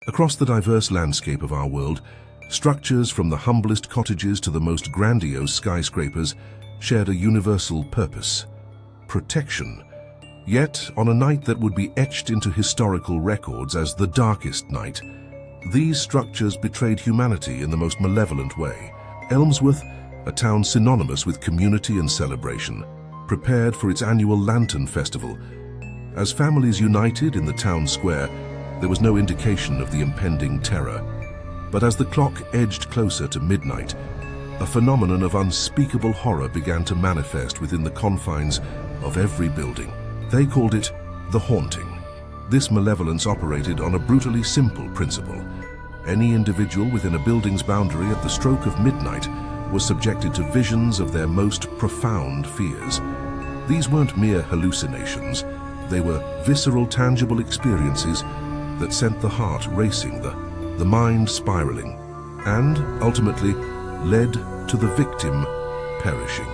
Across the diverse landscape of our world, structures from the humblest cottages to the most grandiose skyscrapers shared a universal purpose: protection. Yet, on a night that would be etched into historical records as the darkest night, these structures betrayed humanity in the most malevolent way. Elmsworth, a town synonymous with community and celebration, prepared for its annual Lantern Festival. As families united in the town square, there was no indication of the impending terror. But as the clock edged closer to midnight, a phenomenon of unspeakable horror began to manifest within the confines of every building. They called it the haunting. This malevolence operated on a brutally simple principle. Any individual within a building's boundary at the stroke of midnight was subjected to visions of their most profound fears. These weren't mere hallucinations. They were visceral, tangible experiences that sent the heart racing, the mind spiraling, and ultimately led to the victim perishing.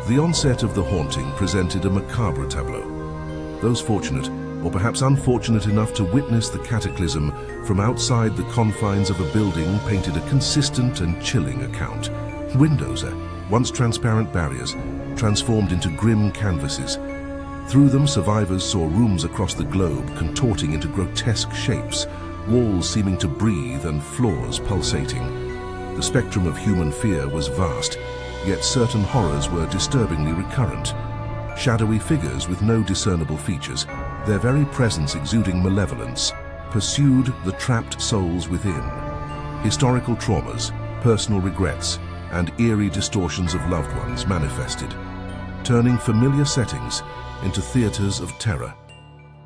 The onset of the haunting presented a macabre tableau. Those fortunate, or perhaps unfortunate enough to witness the cataclysm from outside the confines of a building, painted a consistent and chilling account. Windows, once transparent barriers, transformed into grim canvases. Through them, survivors saw rooms across the globe contorting into grotesque shapes, walls seeming to breathe and floors pulsating. The spectrum of human fear was vast, yet certain horrors were disturbingly recurrent. Shadowy figures with no discernible features, their very presence exuding malevolence, pursued the trapped souls within. Historical traumas, personal regrets, and eerie distortions of loved ones manifested, turning familiar settings into theaters of terror.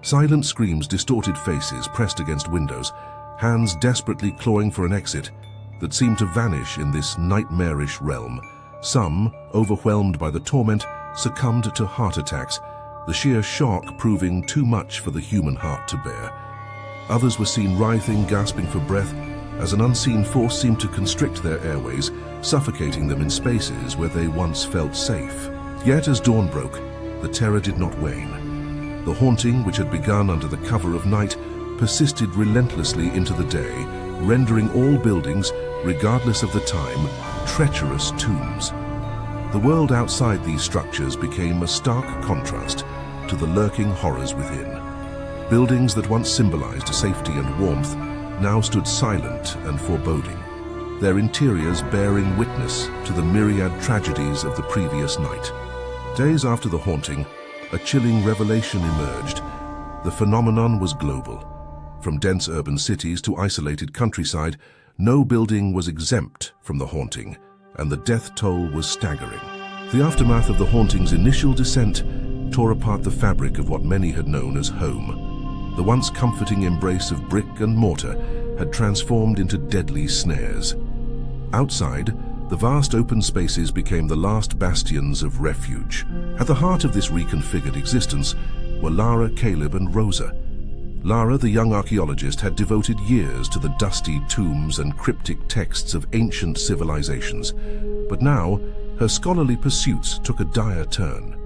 Silent screams, distorted faces pressed against windows, hands desperately clawing for an exit that seemed to vanish in this nightmarish realm. Some, overwhelmed by the torment, succumbed to heart attacks, the sheer shock proving too much for the human heart to bear. Others were seen writhing, gasping for breath, as an unseen force seemed to constrict their airways, suffocating them in spaces where they once felt safe. Yet as dawn broke, the terror did not wane. The haunting, which had begun under the cover of night, persisted relentlessly into the day, rendering all buildings, regardless of the time, treacherous tombs. The world outside these structures became a stark contrast to the lurking horrors within. Buildings that once symbolized safety and warmth now stood silent and foreboding, their interiors bearing witness to the myriad tragedies of the previous night. Days after the haunting, a chilling revelation emerged. The phenomenon was global. From dense urban cities to isolated countryside, no building was exempt from the haunting, and the death toll was staggering. The aftermath of the haunting's initial descent tore apart the fabric of what many had known as home. The once comforting embrace of brick and mortar had transformed into deadly snares. Outside, the vast open spaces became the last bastions of refuge. At the heart of this reconfigured existence were Lara, Caleb, and Rosa. Lara, the young archaeologist, had devoted years to the dusty tombs and cryptic texts of ancient civilizations, but now her scholarly pursuits took a dire turn.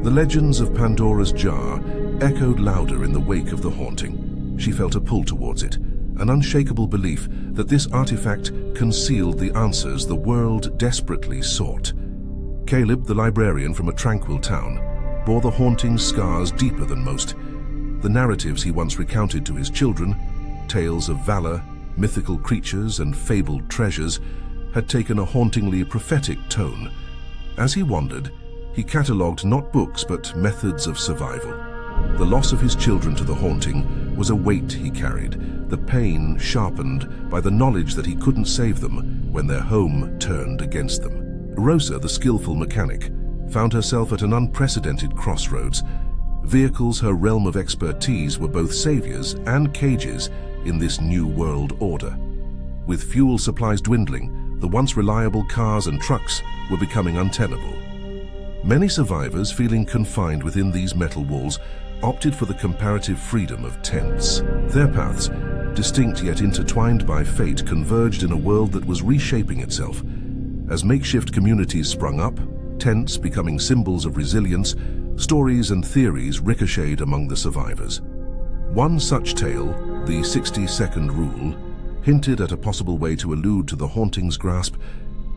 The legends of Pandora's jar echoed louder in the wake of the haunting. She felt a pull towards it, an unshakable belief that this artifact concealed the answers the world desperately sought. Caleb, the librarian from a tranquil town, bore the haunting's scars deeper than most. The narratives he once recounted to his children, tales of valor, mythical creatures, and fabled treasures, had taken a hauntingly prophetic tone. As he wandered, he catalogued not books but methods of survival. The loss of his children to the haunting was a weight he carried, the pain sharpened by the knowledge that he couldn't save them when their home turned against them. Rosa, the skillful mechanic, found herself at an unprecedented crossroads. Vehicles her realm of expertise were both saviors and cages in this new world order. With fuel supplies dwindling, the once reliable cars and trucks were becoming untenable. Many survivors, feeling confined within these metal walls, opted for the comparative freedom of tents. Their paths, distinct yet intertwined by fate, converged in a world that was reshaping itself. As makeshift communities sprung up, tents becoming symbols of resilience, stories and theories ricocheted among the survivors. One such tale, The 60-second rule hinted at a possible way to elude to the haunting's grasp,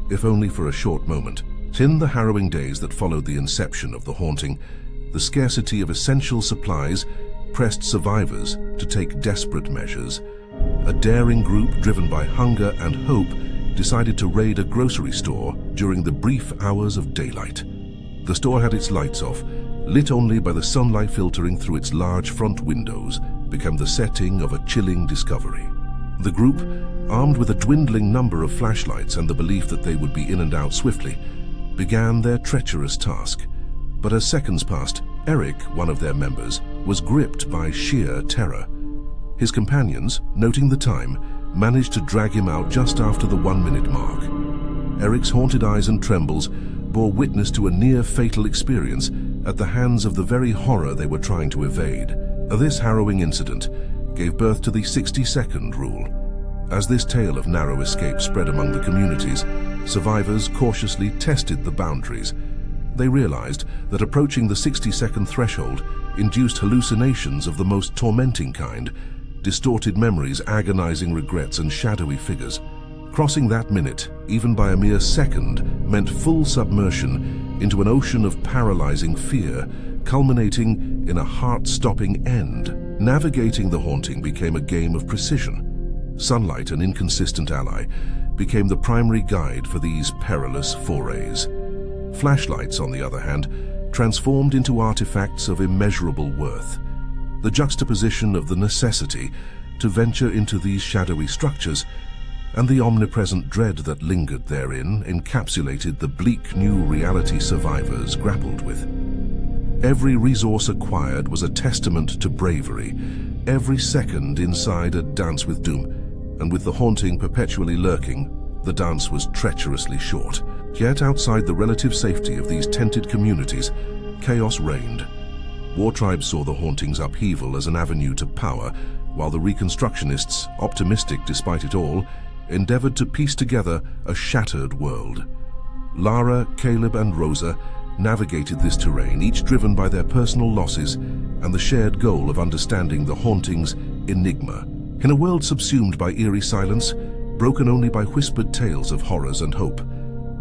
if only for a short moment. In the harrowing days that followed the inception of the haunting, the scarcity of essential supplies pressed survivors to take desperate measures. A daring group driven by hunger and hope decided to raid a grocery store during the brief hours of daylight. The store had its lights off, lit only by the sunlight filtering through its large front windows, became the setting of a chilling discovery. The group, armed with a dwindling number of flashlights and the belief that they would be in and out swiftly, began their treacherous task. But as seconds passed, Eric, one of their members, was gripped by sheer terror. His companions, noting the time, managed to drag him out just after the 1-minute mark. Eric's haunted eyes and trembles bore witness to a near-fatal experience at the hands of the very horror they were trying to evade. This harrowing incident gave birth to the 60-second rule. As this tale of narrow escape spread among the communities, survivors cautiously tested the boundaries. They realized that approaching the 60-second threshold induced hallucinations of the most tormenting kind, distorted memories, agonizing regrets, and shadowy figures. Crossing that minute, even by a mere second, meant full submersion into an ocean of paralyzing fear, culminating in a heart-stopping end. Navigating the haunting became a game of precision. Sunlight, an inconsistent ally, became the primary guide for these perilous forays. Flashlights, on the other hand, transformed into artifacts of immeasurable worth. The juxtaposition of the necessity to venture into these shadowy structures and the omnipresent dread that lingered therein encapsulated the bleak new reality survivors grappled with. Every resource acquired was a testament to bravery, every second inside a dance with doom, and with the haunting perpetually lurking, the dance was treacherously short. Yet outside the relative safety of these tented communities, chaos reigned. War tribes saw the haunting's upheaval as an avenue to power, while the Reconstructionists, optimistic despite it all, endeavored to piece together a shattered world. Lara, Caleb, and Rosa navigated this terrain, each driven by their personal losses and the shared goal of understanding the haunting's enigma. In a world subsumed by eerie silence, broken only by whispered tales of horrors and hope,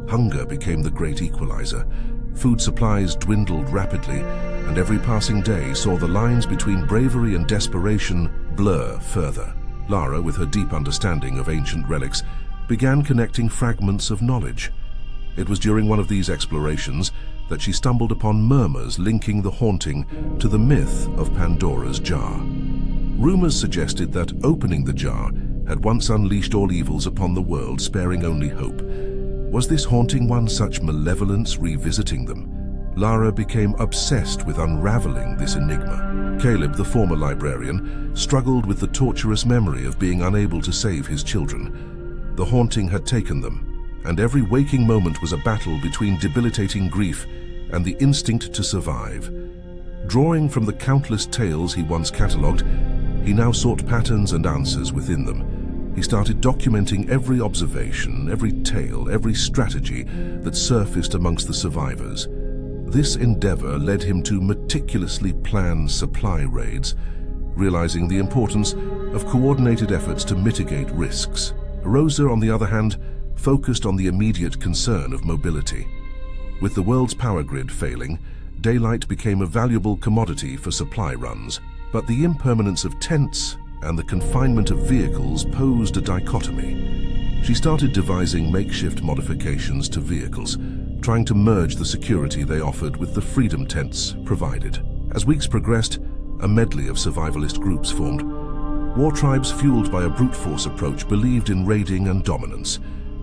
hunger became the great equalizer. Food supplies dwindled rapidly, and every passing day saw the lines between bravery and desperation blur further. Lara, with her deep understanding of ancient relics, began connecting fragments of knowledge. It was during one of these explorations that she stumbled upon murmurs linking the haunting to the myth of Pandora's jar. Rumors suggested that opening the jar had once unleashed all evils upon the world, sparing only hope. Was this haunting one such malevolence revisiting them? Lara became obsessed with unraveling this enigma. Caleb, the former librarian, struggled with the torturous memory of being unable to save his children. The haunting had taken them, and every waking moment was a battle between debilitating grief and the instinct to survive. Drawing from the countless tales he once catalogued, he now sought patterns and answers within them. He started documenting every observation, every tale, every strategy that surfaced amongst the survivors. This endeavor led him to meticulously plan supply raids, realizing the importance of coordinated efforts to mitigate risks. Rosa, on the other hand, focused on the immediate concern of mobility. With the world's power grid failing, daylight became a valuable commodity for supply runs. But the impermanence of tents and the confinement of vehicles posed a dichotomy. She started devising makeshift modifications to vehicles, trying to merge the security they offered with the freedom tents provided. As weeks progressed, a medley of survivalist groups formed. War tribes fueled by a brute force approach believed in raiding and dominance.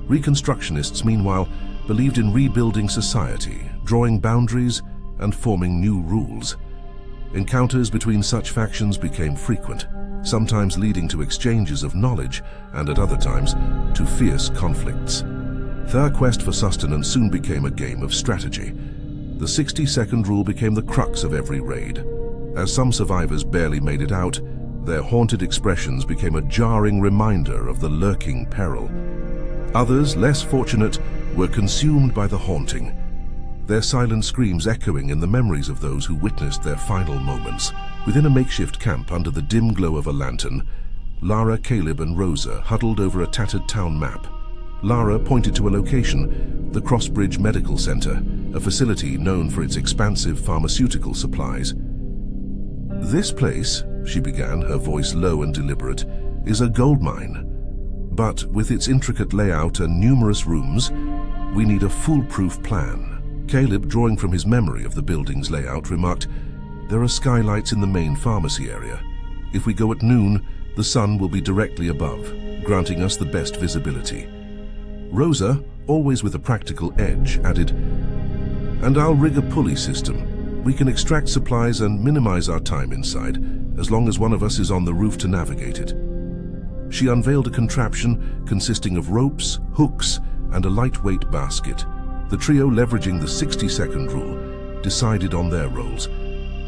Reconstructionists, meanwhile, believed in rebuilding society, drawing boundaries, and forming new rules. Encounters between such factions became frequent, sometimes leading to exchanges of knowledge and at other times to fierce conflicts. Their quest for sustenance soon became a game of strategy. The 60-second rule became the crux of every raid. As some survivors barely made it out, their haunted expressions became a jarring reminder of the lurking peril. Others, less fortunate, were consumed by the haunting, their silent screams echoing in the memories of those who witnessed their final moments. Within a makeshift camp under the dim glow of a lantern, Lara, Caleb and Rosa huddled over a tattered town map. Lara pointed to a location, the Crossbridge Medical Center, a facility known for its expansive pharmaceutical supplies. "This place," she began, her voice low and deliberate, "is a gold mine. But with its intricate layout and numerous rooms, we need a foolproof plan." Caleb, drawing from his memory of the building's layout, remarked, "There are skylights in the main pharmacy area. If we go at noon, the sun will be directly above, granting us the best visibility." Rosa, always with a practical edge, added, "And I'll rig a pulley system. We can extract supplies and minimize our time inside, as long as one of us is on the roof to navigate it." She unveiled a contraption consisting of ropes, hooks, and a lightweight basket. The trio, leveraging the 60-second rule, decided on their roles.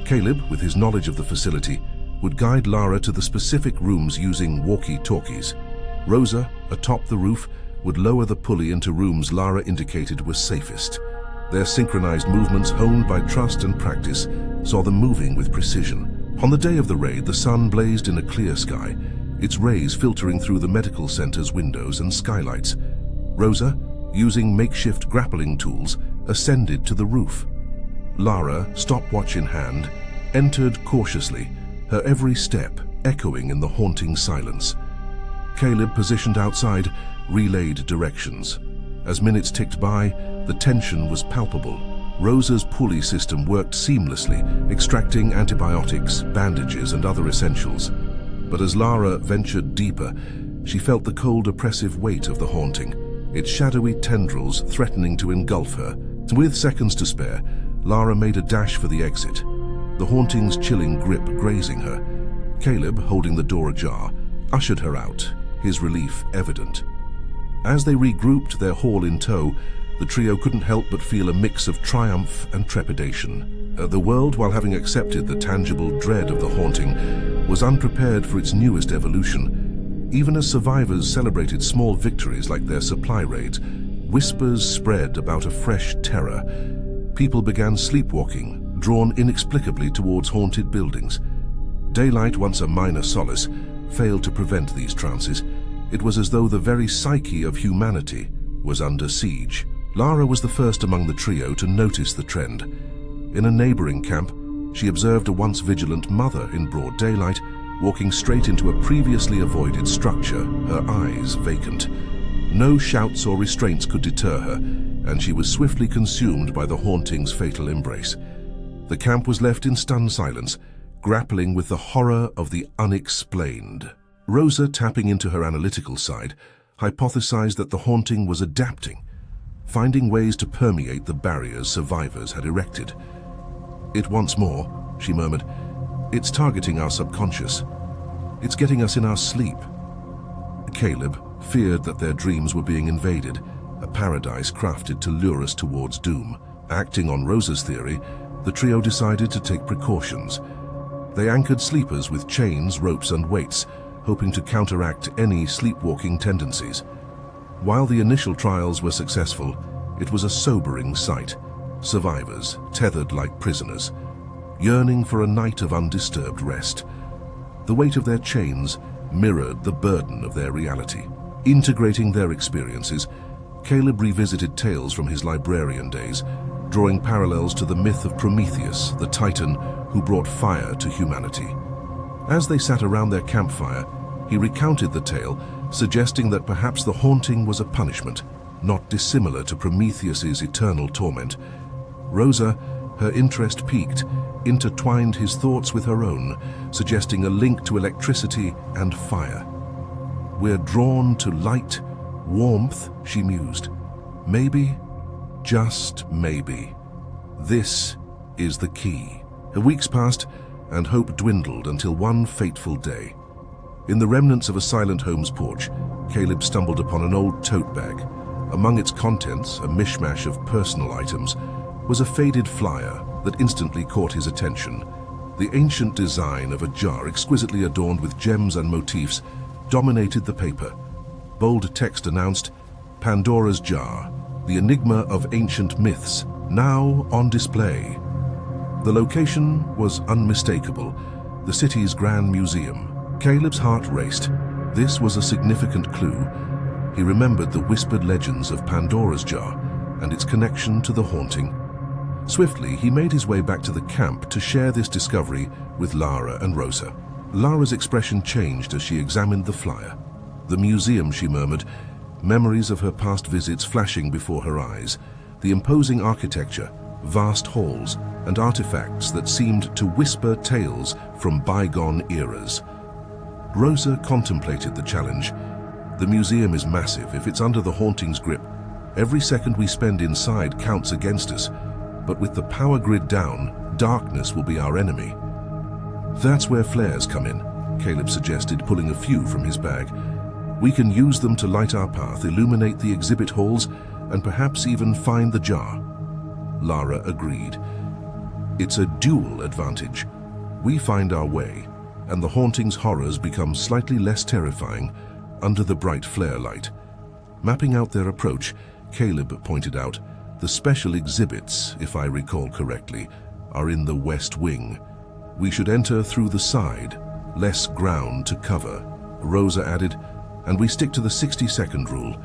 Caleb, with his knowledge of the facility, would guide Lara to the specific rooms using walkie-talkies. Rosa, atop the roof, would lower the pulley into rooms Lara indicated were safest. Their synchronized movements, honed by trust and practice, saw them moving with precision. On the day of the raid, the sun blazed in a clear sky, its rays filtering through the medical center's windows and skylights. Rosa, using makeshift grappling tools, ascended to the roof. Lara, stopwatch in hand, entered cautiously, her every step echoing in the haunting silence. Caleb, positioned outside, relayed directions. As minutes ticked by, the tension was palpable. Rosa's pulley system worked seamlessly, extracting antibiotics, bandages, and other essentials. But as Lara ventured deeper, she felt the cold, oppressive weight of the haunting, its shadowy tendrils threatening to engulf her. With seconds to spare, Lara made a dash for the exit, the haunting's chilling grip grazing her. Caleb, holding the door ajar, ushered her out, his relief evident. As they regrouped, their haul in tow, the trio couldn't help but feel a mix of triumph and trepidation. The world, while having accepted the tangible dread of the haunting, was unprepared for its newest evolution. Even as survivors celebrated small victories like their supply raids, whispers spread about a fresh terror. People began sleepwalking, drawn inexplicably towards haunted buildings. Daylight, once a minor solace, failed to prevent these trances. It was as though the very psyche of humanity was under siege. Lara was the first among the trio to notice the trend. In a neighboring camp, she observed a once vigilant mother in broad daylight, walking straight into a previously avoided structure, her eyes vacant. No shouts or restraints could deter her, and she was swiftly consumed by the haunting's fatal embrace. The camp was left in stunned silence, grappling with the horror of the unexplained. Rosa, tapping into her analytical side, hypothesized that the haunting was adapting, finding ways to permeate the barriers survivors had erected. "It wants more," she murmured. "It's targeting our subconscious. It's getting us in our sleep." Caleb feared that their dreams were being invaded, a paradise crafted to lure us towards doom. Acting on Rosa's theory, the trio decided to take precautions. They anchored sleepers with chains, ropes, and weights, hoping to counteract any sleepwalking tendencies. While the initial trials were successful, it was a sobering sight. Survivors, tethered like prisoners, yearning for a night of undisturbed rest. The weight of their chains mirrored the burden of their reality. Integrating their experiences, Caleb revisited tales from his librarian days, drawing parallels to the myth of Prometheus, the titan who brought fire to humanity. As they sat around their campfire, he recounted the tale, suggesting that perhaps the haunting was a punishment, not dissimilar to Prometheus's eternal torment. Rosa, her interest piqued, intertwined his thoughts with her own, suggesting a link to electricity and fire. "We're drawn to light, warmth," she mused. "Maybe, just maybe, this is the key." Weeks passed, and hope dwindled until one fateful day. In the remnants of a silent home's porch, Caleb stumbled upon an old tote bag. Among its contents, a mishmash of personal items, was a faded flyer that instantly caught his attention. The ancient design of a jar exquisitely adorned with gems and motifs dominated the paper. Bold text announced, "Pandora's Jar, the enigma of ancient myths, now on display." The location was unmistakable, the city's Grand Museum, Caleb's heart raced. This was a significant clue. He remembered the whispered legends of Pandora's jar and its connection to the haunting. Swiftly, he made his way back to the camp to share this discovery with Lara and Rosa. Lara's expression changed as she examined the flyer. "The museum," she murmured, memories of her past visits flashing before her eyes. The imposing architecture, vast halls, and artifacts that seemed to whisper tales from bygone eras. Rosa contemplated the challenge. The museum is massive. If it's under the haunting's grip, every second we spend inside counts against us. But with the power grid down, darkness will be our enemy. "That's where flares come in," Caleb suggested, pulling a few from his bag. "We can use them to light our path, illuminate the exhibit halls, and perhaps even find the jar." Lara agreed. "It's a dual advantage. We find our way, and the haunting's horrors become slightly less terrifying under the bright flare light." Mapping out their approach, Caleb pointed out, "The special exhibits, if I recall correctly, are in the west wing. We should enter through the side, less ground to cover." Rosa added, "And we stick to the 60-second rule.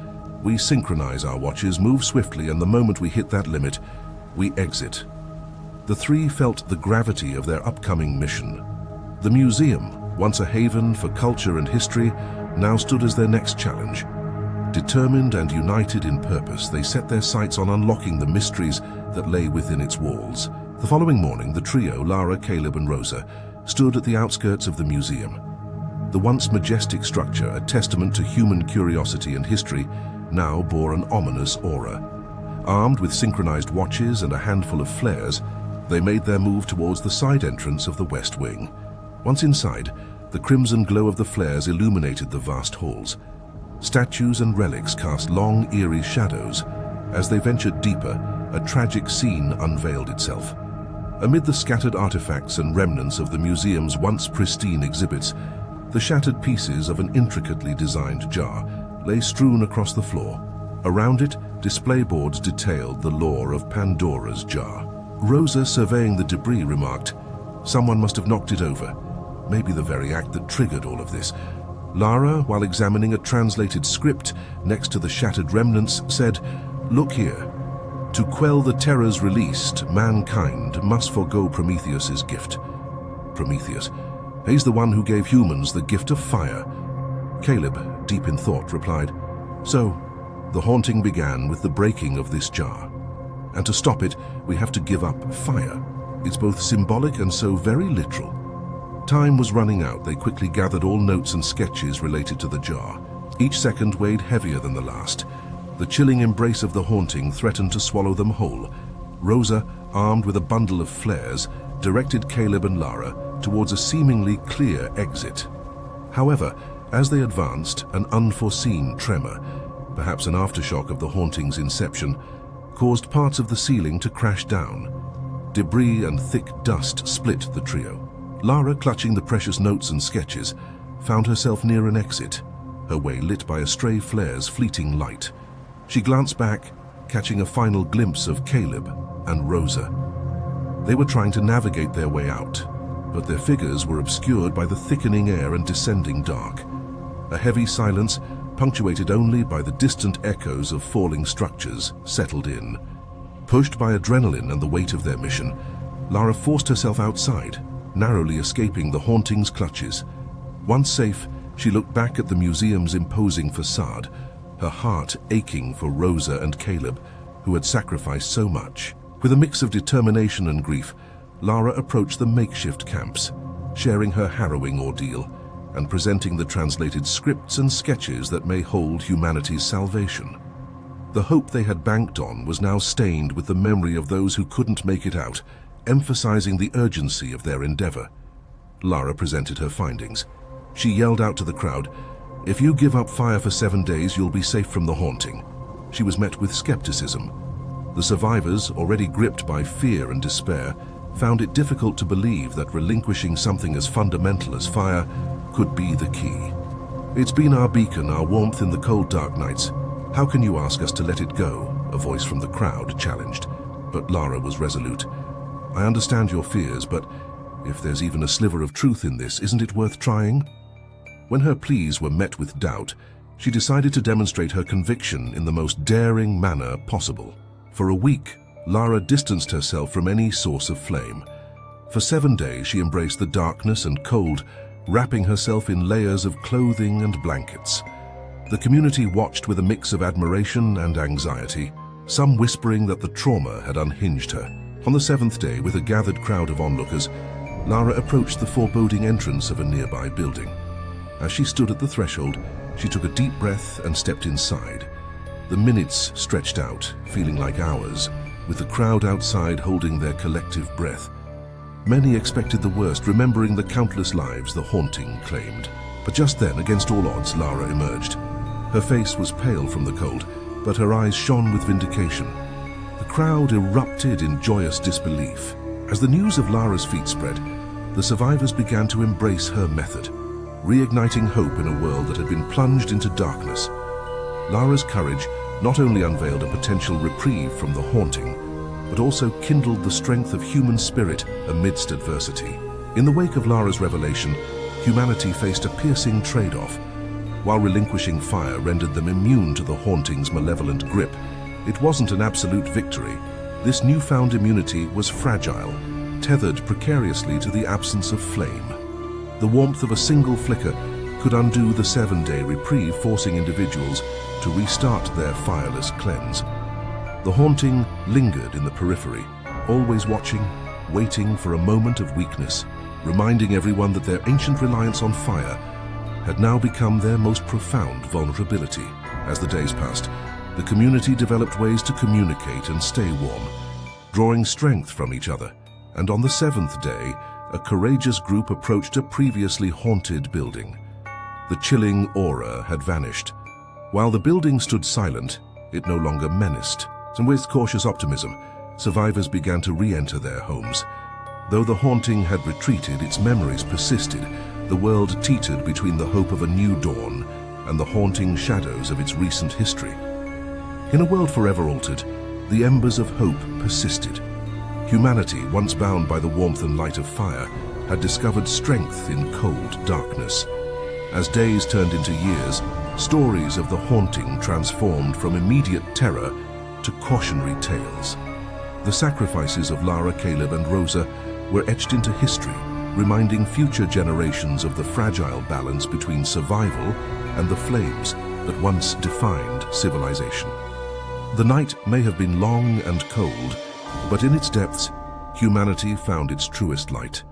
We synchronize our watches, move swiftly, and the moment we hit that limit, we exit." The three felt the gravity of their upcoming mission. The museum, once a haven for culture and history, now stood as their next challenge. Determined and united in purpose, they set their sights on unlocking the mysteries that lay within its walls. The following morning, the trio, Lara, Caleb, and Rosa, stood at the outskirts of the museum. The once majestic structure, a testament to human curiosity and history, now bore an ominous aura. Armed with synchronized watches and a handful of flares, they made their move towards the side entrance of the west wing. Once inside, the crimson glow of the flares illuminated the vast halls. Statues and relics cast long, eerie shadows. As they ventured deeper, a tragic scene unveiled itself. Amid the scattered artifacts and remnants of the museum's once pristine exhibits, the shattered pieces of an intricately designed jar lay strewn across the floor. Around it, display boards detailed the lore of Pandora's jar. Rosa, surveying the debris, remarked, "Someone must have knocked it over. Maybe the very act that triggered all of this." Lara, while examining a translated script next to the shattered remnants, said, "Look here. To quell the terrors released, mankind must forego Prometheus's gift." Prometheus. He's the one who gave humans the gift of fire. Caleb, deep in thought, replied, "So, the haunting began with the breaking of this jar. And to stop it, we have to give up fire. It's both symbolic and so very literal." Time was running out. They quickly gathered all notes and sketches related to the jar. Each second weighed heavier than the last. The chilling embrace of the haunting threatened to swallow them whole. Rosa, armed with a bundle of flares, directed Caleb and Lara towards a seemingly clear exit. However, as they advanced, an unforeseen tremor, perhaps an aftershock of the haunting's inception, caused parts of the ceiling to crash down. Debris and thick dust split the trio. Lara, clutching the precious notes and sketches, found herself near an exit, her way lit by a stray flare's fleeting light. She glanced back, catching a final glimpse of Caleb and Rosa. They were trying to navigate their way out, but their figures were obscured by the thickening air and descending dark. A heavy silence, punctuated only by the distant echoes of falling structures, settled in. Pushed by adrenaline and the weight of their mission, Lara forced herself outside, narrowly escaping the haunting's clutches. Once safe, she looked back at the museum's imposing facade, her heart aching for Rosa and Caleb, who had sacrificed so much. With a mix of determination and grief, Lara approached the makeshift camps, sharing her harrowing ordeal and presenting the translated scripts and sketches that may hold humanity's salvation. The hope they had banked on was now stained with the memory of those who couldn't make it out, emphasizing the urgency of their endeavor. Lara presented her findings. She yelled out to the crowd, "If you give up fire for 7 days, you'll be safe from the haunting." She was met with skepticism. The survivors, already gripped by fear and despair, found it difficult to believe that relinquishing something as fundamental as fire could be the key. "It's been our beacon, our warmth in the cold, dark nights. How can you ask us to let it go?" a voice from the crowd challenged. But Lara was resolute. "I understand your fears, but if there's even a sliver of truth in this, isn't it worth trying?" When her pleas were met with doubt, she decided to demonstrate her conviction in the most daring manner possible. For a week, Lara distanced herself from any source of flame. For 7 days, she embraced the darkness and cold, wrapping herself in layers of clothing and blankets. The community watched with a mix of admiration and anxiety, some whispering that the trauma had unhinged her. On the 7th day, with a gathered crowd of onlookers, Lara approached the foreboding entrance of a nearby building. As she stood at the threshold, she took a deep breath and stepped inside. The minutes stretched out, feeling like hours, with the crowd outside holding their collective breath. Many expected the worst, remembering the countless lives the haunting claimed. But just then, against all odds, Lara emerged. Her face was pale from the cold, but her eyes shone with vindication. The crowd erupted in joyous disbelief. As the news of Lara's feat spread, the survivors began to embrace her method, reigniting hope in a world that had been plunged into darkness. Lara's courage not only unveiled a potential reprieve from the haunting, but also kindled the strength of human spirit amidst adversity. In the wake of Lara's revelation, humanity faced a piercing trade-off. While relinquishing fire rendered them immune to the haunting's malevolent grip, it wasn't an absolute victory. This newfound immunity was fragile, tethered precariously to the absence of flame. The warmth of a single flicker could undo the 7-day reprieve, forcing individuals to restart their fireless cleanse. The haunting lingered in the periphery, always watching, waiting for a moment of weakness, reminding everyone that their ancient reliance on fire had now become their most profound vulnerability. As the days passed, the community developed ways to communicate and stay warm, drawing strength from each other. And on the 7th day, a courageous group approached a previously haunted building. The chilling aura had vanished. While the building stood silent, it no longer menaced. And with cautious optimism, survivors began to re-enter their homes. Though the haunting had retreated, its memories persisted. The world teetered between the hope of a new dawn and the haunting shadows of its recent history. In a world forever altered, the embers of hope persisted. Humanity, once bound by the warmth and light of fire, had discovered strength in cold darkness. As days turned into years, stories of the haunting transformed from immediate terror to cautionary tales. The sacrifices of Lara, Caleb, and Rosa were etched into history, reminding future generations of the fragile balance between survival and the flames that once defined civilization. The night may have been long and cold, but in its depths, humanity found its truest light.